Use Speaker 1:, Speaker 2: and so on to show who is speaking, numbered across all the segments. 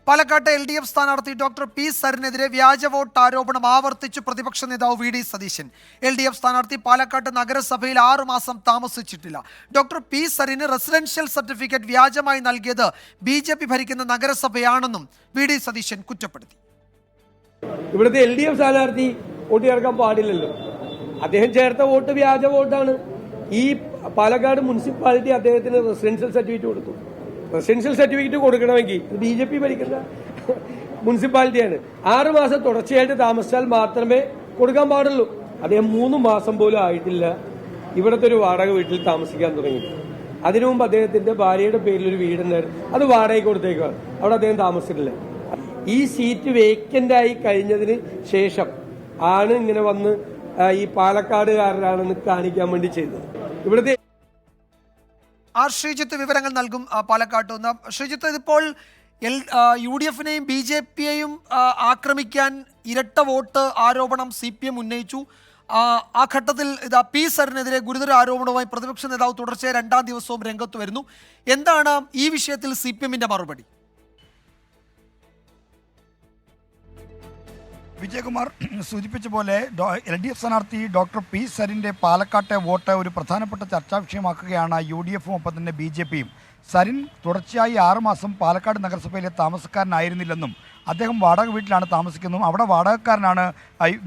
Speaker 1: പാലക്കാട്ടെ LDF സ്ഥാനാർത്ഥി doctor P സരിനെതിരെ വ്യാജ വോട്ട് ആരോപണം ആവർത്തിച്ചു പ്രതിപക്ഷ നേതാവ് VD സതീശൻ. LDF സ്ഥാനാർത്ഥി പാലക്കാട് നഗരസഭയിൽ 6 മാസം താമസിച്ചിട്ടില്ല. ഡോക്ടർ പി സരിന് റെസിഡൻഷ്യൽ സർട്ടിഫിക്കറ്റ് വ്യാജമായി നൽകിയത് BJP ഭരിക്കുന്ന നഗരസഭയാണെന്നും VD സതീശൻ കുറ്റപ്പെടുത്തി.
Speaker 2: ഇവിടുത്തെ LDF സ്ഥാനാർത്ഥി വോട്ട് ചേർക്കാൻ പാടില്ലല്ലോ. അദ്ദേഹം ചേർത്ത വോട്ട് വ്യാജ വോട്ടാണ്. ഈ പാലക്കാട് മുനിസിപ്പാലിറ്റി അദ്ദേഹത്തിന് റെസിഡൻഷ്യൽ സർട്ടിഫിക്കറ്റ് കൊടുത്തു. റെസിഡൻഷ്യൽ സർട്ടിഫിക്കറ്റ് കൊടുക്കണമെങ്കിൽ BJP ഭരിക്കുന്ന മുനിസിപ്പാലിറ്റിയാണ്. 6 മാസം തുടർച്ചയായിട്ട് താമസിച്ചാൽ മാത്രമേ കൊടുക്കാൻ പാടുള്ളൂ. അദ്ദേഹം 3 മാസം പോലും ആയിട്ടില്ല ഇവിടുത്തെ ഒരു വാടക വീട്ടിൽ താമസിക്കാൻ തുടങ്ങി. അതിനു മുമ്പ് അദ്ദേഹത്തിന്റെ ഭാര്യയുടെ പേരിൽ ഒരു വീടുണ്ടായിരുന്നു, അത് വാടകയ്ക്ക് കൊടുത്തേക്കാണ്. അവിടെ അദ്ദേഹം താമസിച്ചിട്ടില്ല. ഈ സീറ്റ് വേക്കന്റ് ആയി കഴിഞ്ഞതിന് ശേഷം ആണ് ഇങ്ങനെ വന്ന് ഈ പാലക്കാടുകാരനാണെന്ന് കാണിക്കാൻ വേണ്ടി ചെയ്തത്. ഇവിടുത്തെ
Speaker 1: ശ്രീജിത്ത് വിവരങ്ങൾ നൽകും പാലക്കാട്ട് നിന്ന്. ശ്രീജിത്ത്, ഇതിപ്പോൾ UDFനെയും BJPയെയും ആക്രമിക്കാൻ ഇരട്ട വോട്ട് ആരോപണം CPM ഉന്നയിച്ചു. ആ ഘട്ടത്തിൽ പി സരിനെതിരെ ഗുരുതര ആരോപണവുമായി പ്രതിപക്ഷ നേതാവ് തുടർച്ചയായ 2ാം ദിവസവും രംഗത്ത് വരുന്നു. എന്താണ് ഈ വിഷയത്തിൽ CPMന്റെ മറുപടി?
Speaker 3: വിജയകുമാർ സൂചിപ്പിച്ച പോലെ LDF സ്ഥാനാർത്ഥി ഡോക്ടർ പി സരിൻ്റെ പാലക്കാട്ടെ വോട്ട് ഒരു പ്രധാനപ്പെട്ട ചർച്ചാ വിഷയമാക്കുകയാണ് UDFും ഒപ്പം തന്നെ BJPയും. സരിൻ തുടർച്ചയായി 6 മാസം പാലക്കാട് നഗരസഭയിലെ താമസക്കാരനായിരുന്നില്ലെന്നും അദ്ദേഹം വാടക വീട്ടിലാണ് താമസിക്കുന്നതും അവിടെ വാടകക്കാരനാണ്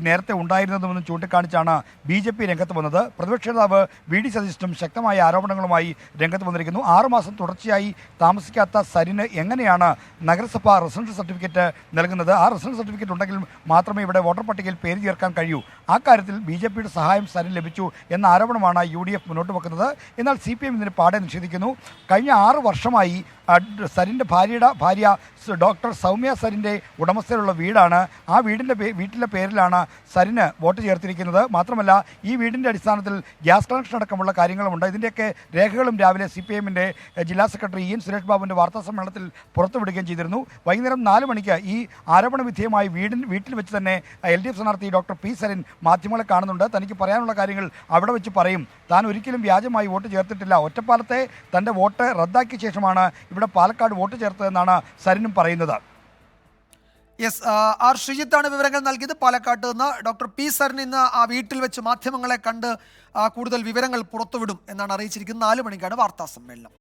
Speaker 3: നേരത്തെ ഉണ്ടായിരുന്നതുമെന്നും ചൂണ്ടിക്കാണിച്ചാണ് BJP രംഗത്ത് വന്നത്. പ്രതിപക്ഷ നേതാവ് VD സതീശനും ശക്തമായ ആരോപണങ്ങളുമായി രംഗത്ത് വന്നിരിക്കുന്നു. 6 മാസം തുടർച്ചയായി താമസിക്കാത്ത സരിന് എങ്ങനെയാണ് നഗരസഭ റെസിഡൻഷ്യൽ സർട്ടിഫിക്കറ്റ് നൽകുന്നത്? ആ റെസിഡൻഷ്യൽ സർട്ടിഫിക്കറ്റ് ഉണ്ടെങ്കിൽ മാത്രമേ ഇവിടെ വോട്ടർ പട്ടികയിൽ പേര് ചേർക്കാൻ കഴിയൂ. ആ കാര്യത്തിൽ BJPയുടെ സഹായം സരിന് ലഭിച്ചു എന്ന ആരോപണമാണ് UDF മുന്നോട്ട് വെക്കുന്നത്. എന്നാൽ CPM ഇതിന് പാടെ നിഷേധിക്കുന്നു. കഴിഞ്ഞ 6 വർഷമായി സരിൻ്റെ ഭാര്യ ഡോക്ടർ സൗമ്യ സരിൻ്റെ ഉടമസ്ഥയിലുള്ള വീടാണ്. ആ വീട്ടിലെ പേരിലാണ് സരിന് വോട്ട് ചേർത്തിരിക്കുന്നത്. മാത്രമല്ല ഈ വീടിൻ്റെ അടിസ്ഥാനത്തിൽ ഗ്യാസ് കണക്ഷൻ അടക്കമുള്ള കാര്യങ്ങളുമുണ്ട്. ഇതിൻ്റെയൊക്കെ രേഖകളും രാവിലെ CPMൻ്റെ ജില്ലാ സെക്രട്ടറി EN സുരേഷ് ബാബുവിൻ്റെ വാർത്താ സമ്മേളനത്തിൽ പുറത്തുവിടുകയും ചെയ്തിരുന്നു. വൈകുന്നേരം 4 മണിക്ക് ഈ ആരോപണ വിധേയമായി വീട്ടിൽ വെച്ച് തന്നെ LDF സ്ഥാനാർത്ഥി ഡോക്ടർ പി സരിൻ മാധ്യമങ്ങളെ കാണുന്നുണ്ട്. തനിക്ക് പറയാനുള്ള കാര്യങ്ങൾ അവിടെ വെച്ച് പറയും. താൻ ഒരിക്കലും വ്യാജമായി വോട്ട് ചേർത്തിട്ടില്ല. ഒറ്റപ്പാലത്തെ തൻ്റെ വോട്ട് റദ്ദാക്കിയ ശേഷമാണ് ഇവിടെ പാലക്കാട് വോട്ട് ചേർത്തതെന്നാണ് സരിനും പറയുന്നത്.
Speaker 1: യെസ്, ശ്രീജിത്താണ് വിവരങ്ങൾ നൽകിയത് പാലക്കാട്ട് നിന്ന്. ഡോക്ടർ പി സരിൻ ഇന്ന് ആ വീട്ടിൽ വെച്ച് മാധ്യമങ്ങളെ കണ്ട് കൂടുതൽ വിവരങ്ങൾ പുറത്തുവിടും എന്നാണ് അറിയിച്ചിരിക്കുന്നത്. 4 മണിക്കാണ് വാർത്താ സമ്മേളനം.